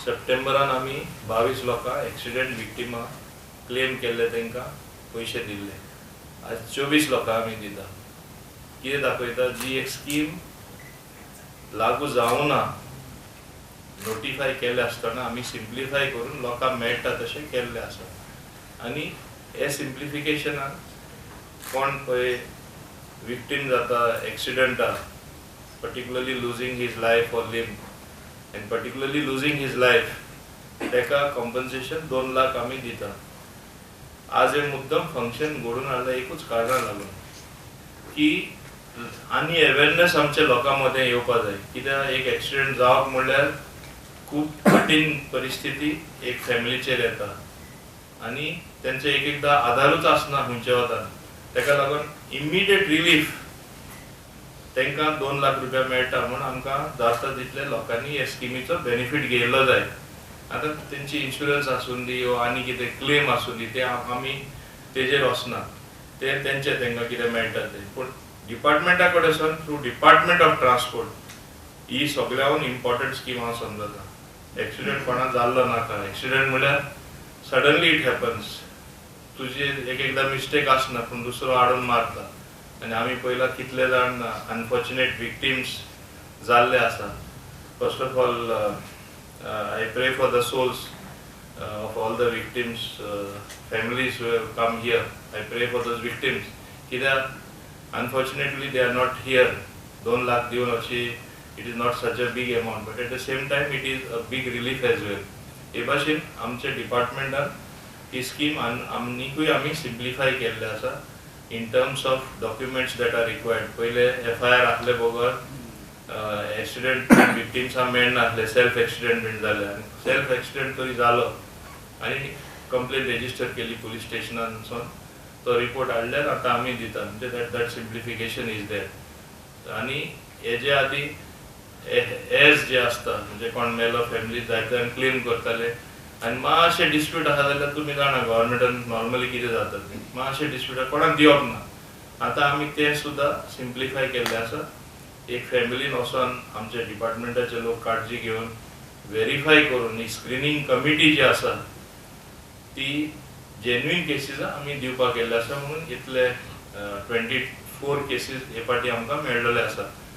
सप्टेंबरान आमी 22 लोकां accident विक्टिमा claim केले, तांकां पैसे दिले. आज 24 लोकां आमी दिता. कितें दाखयता, जी एक स्कीम लागू जावना नोटिफाय केले आसतना आमी सिम्प्लिफाय करून लोकांक मेळटा तशें केल्लें आसा. आनी हे सिम्प्लिफिकेशनान कोण पळय विक्टीम जाता एक्सिडेंटाक, particularly losing his life or limb, and particularly losing his life, ताका कॉम्पन्सेशन 2 लाख आमी दिता. आज हे मुद्दम फंक्शन घडून हाडला एकूच कारणां लागून की आनी अवेरनेस आमच्या लोकां मदें येवपा जाय. कित्याक एक एक्सिडेंट जावप म्हणल्यार खूब कठीण परिस्थिती एक फॅमिलीचेर येता आनी तेंचे एक एकदां आधारूच आसना खंयच्या वतान. ताका लागून इमिडिएट रिलीफ तांकां 2 लाख रुपया मेळटा म्हूण आमकां जाता तितले लोकांनी हे स्किमीचो बेनिफीट घेयलो जाय. आतां तेंची इन्शुरन्स आसून दी वो आनी कितें क्लेम आसून दी ते आमी तेजेर वचना, ते तेंचे तांकां कितें मेळटा तें. पूण डिपार्टमेंटा कडेन थ्रू डिपार्टमेंट ऑफ ट्रान्सपोर्ट ही सगळ्याहून इम्पॉर्टंट स्कीम हांव समजता. एक्सिडेंट कोणा जाल्लो नाका. एक्सिडेंट म्हळ्यार सडनली इट हॅपन्स. तुजी एक एकदां मिस्टेक आसना पूण दुसरो हाडून मारता. आनी आमी पळयलां कितले जाण अनफॉर्च्युनेट विक्टिम्स जाल्ले आसा. First of all I pray for the souls of all the victims, families who have come here. I pray for those victims. Kidyaq unfortunately they are not here. 2 lakh diवन अशी it is not such a big amount, but at the same time it is a big relief as well. हे भाशेन आमच्या डिपार्टमेंटान ही scheme आमनीकूय आमी simplify केल्ले आसा in terms of documents that are required. पहिले FIR आसले बगर एक्सिडेंट विक्टिम्सां मेळनासले, सेल्फ एक्सिडेंट जाले. आनी सेल्फ एक्सिडेंट तरी जालो आनी कंप्लेन रेजिस्टर केली पुलीस स्टेशनानसून, तो रिपोर्ट हाडल्यार आतां आमी दिता. म्हणजे दॅट सिम्प्लिफिकेशन इज देर. आनी हेजे आदी एज जे आसता म्हणजे कोण मेलो फॅमिली जायते जाण क्लेम करताले आनी मातशें डिस्प्यूट आसा जाल्यार तुमी जाणा गव्हर्मेंटान नॉर्मली कितें जाता तें मातशें डिस्प्यूट कोणाक दिवप ना. आतां आमी तें सुद्दां सिम्प्लिफाय केल्लें आसा. एक फॅमिलीन वचोन आमच्या डिपार्टमेंटाचे लोक काळजी घेवन व्हेरीफाय करून ही स्क्रिनींग कमिटी जी आसा ती जेन्युइन केसीस आमी दिवपाक केल्ले आसा. म्हणून इतले 24 केसीस हे फाटी आमकां मेळ्ळले आसा.